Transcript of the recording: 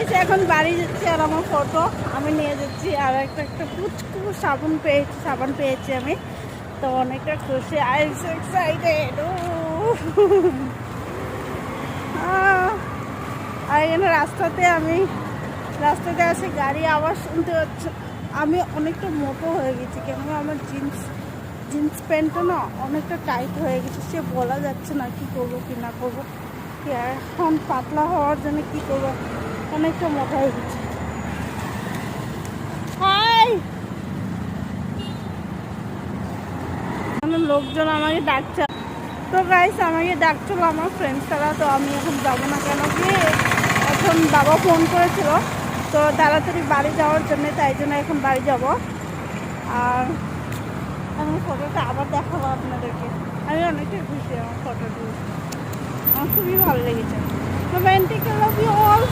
Guys এখন বাড়ি যাচ্ছি আর আমার ফটো আমি নিয়ে যাচ্ছি আর একটা পুচকু সাবান পেয়েছি আমি তো অনেকটা খুশি আই এম সো এক্সাইটেড আর এখানে রাস্তাতে আসে গাড়ি আওয়াজ শুনতে হচ্ছে। আমি অনেকটা মোটো হয়ে গেছি কেন আমার জিন্স প্যান্টটা না অনেকটা টাইট হয়ে গেছে, সে বলা যাচ্ছে না কি করবো কি না করবো। এখন পাতলা হওয়ার জন্য কি করবো, অনেকটা মোটা হয়ে গেছে। লোকজন আমাকে ডাকছে, তো গাইস আমাকে ডাকছিল আমার ফ্রেন্ডস তারা, তো আমি এখন যাবো না কেন কি এখন বাবা ফোন করেছিল তো তাড়াতাড়ি বাড়ি যাওয়ার জন্য, তাই জন্য এখন বাড়ি যাব। আর আমি ফটোটা আবার দেখাবো আপনাদেরকে। আমি অনেকটা খুশি আমার ফটো দিয়ে, আমার খুবই ভালো লেগেছে। Romantic, love you all.